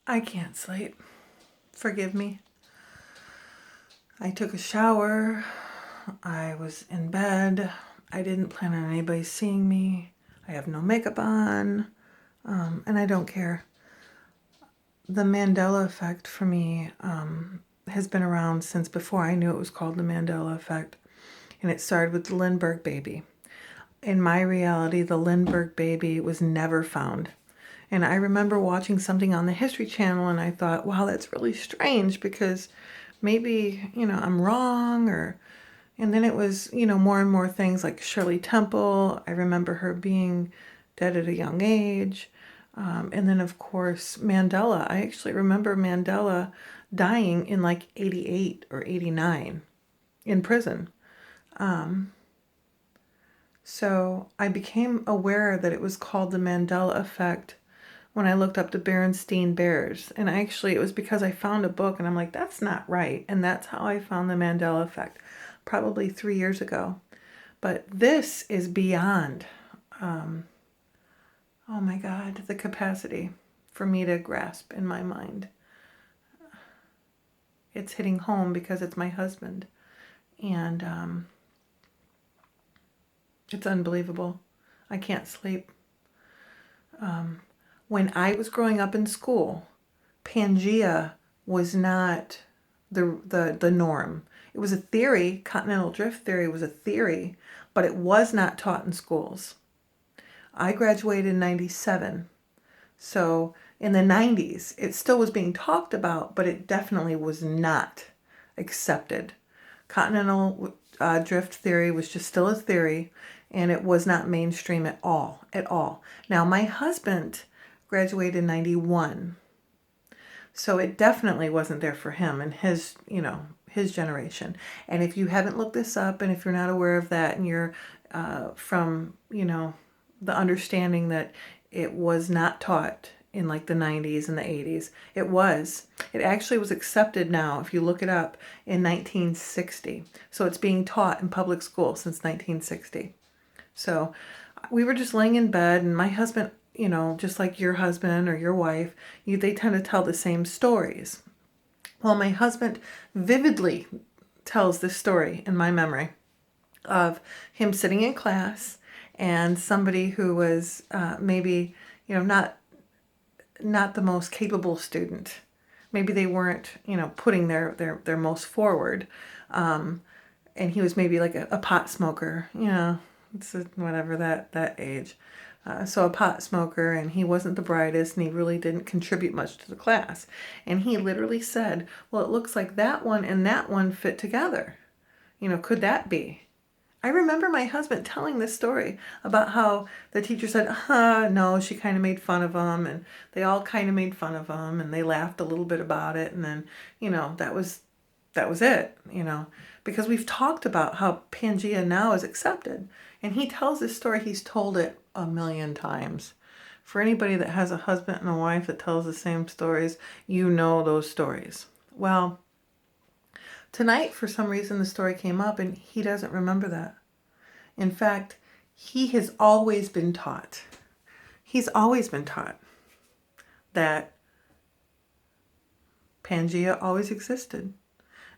I can't sleep. Forgive me. I took a shower. I was in bed. I didn't plan on anybody seeing me. I have no makeup on. And I don't care. The Mandela effect for me has been around since before I knew it was called the Mandela effect. And it started with the Lindbergh baby. In my reality, the Lindbergh baby was never found. And I remember watching something on the History Channel and I thought, wow, that's really strange because maybe, I'm wrong and then it was, more and more things like Shirley Temple. I remember her being dead at a young age. And then, of course, Mandela. I actually remember Mandela dying in like 88 or 89 in prison. So I became aware that it was called the Mandela effect when I looked up the Berenstain Bears. And actually, it was because I found a book and I'm like, that's not right. And that's how I found the Mandela effect, probably 3 years ago. But this is beyond, oh my God, the capacity for me to grasp in my mind. It's hitting home because it's my husband. And it's unbelievable. I can't sleep. When I was growing up in school, Pangea was not the norm. It was a theory. Continental drift theory was a theory, but it was not taught in schools. I graduated in 97. So in the 90s, it still was being talked about, but it definitely was not accepted. Continental drift theory was just still a theory, and it was not mainstream at all, at all. Now, my husband graduated in 91. So it definitely wasn't there for him and his generation. And if you haven't looked this up and if you're not aware of that and you're from, the understanding that it was not taught in like the 90s and the 80s, it actually was accepted now, if you look it up, in 1960. So it's being taught in public school since 1960. So we were just laying in bed and my husband, just like your husband or your wife, they tend to tell the same stories. Well, my husband vividly tells this story in my memory of him sitting in class and somebody who was maybe, not the most capable student. Maybe they weren't, putting their most forward. And he was maybe like a pot smoker, it's whatever that age. So a pot smoker, and he wasn't the brightest, and he really didn't contribute much to the class. And he literally said, well, it looks like that one and that one fit together. Could that be? I remember my husband telling this story about how the teacher said, no, she kind of made fun of him, and they all kind of made fun of him, and they laughed a little bit about it, and then, that was it, because we've talked about how Pangea now is accepted. And he tells this story, he's told it a million times. For anybody that has a husband and a wife that tells the same stories, those stories. Well, tonight, for some reason, the story came up and he doesn't remember that. In fact, he has always been taught. He's always been taught that Pangea always existed.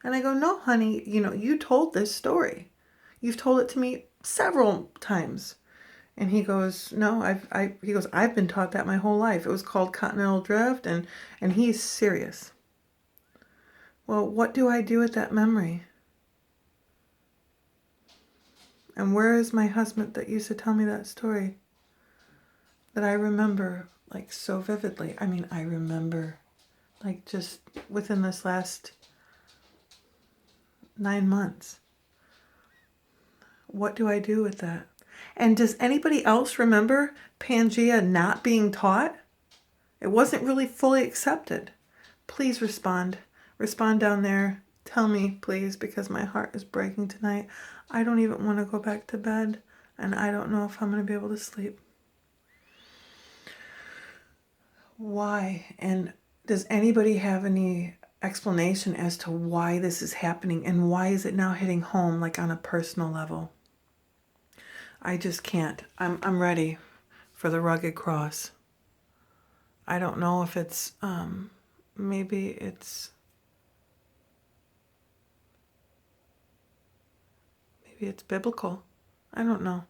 And I go, no, honey, you told this story. You've told it to me several times. And he goes, no, I've been taught that my whole life. It was called Continental Drift, and he's serious. Well, what do I do with that memory? And where is my husband that used to tell me that story? That I remember, like, so vividly. I mean, I remember, like, just within this last 9 months. What do I do with that? And does anybody else remember Pangea not being taught? It wasn't really fully accepted. Please respond. Respond down there. Tell me, please, because my heart is breaking tonight. I don't even want to go back to bed, and I don't know if I'm going to be able to sleep. Why? And does anybody have any explanation as to why this is happening and why is it now hitting home, like on a personal level? I just can't. I'm ready for the rugged cross. I don't know if it's maybe it's biblical. I don't know.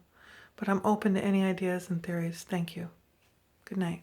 But I'm open to any ideas and theories. Thank you. Good night.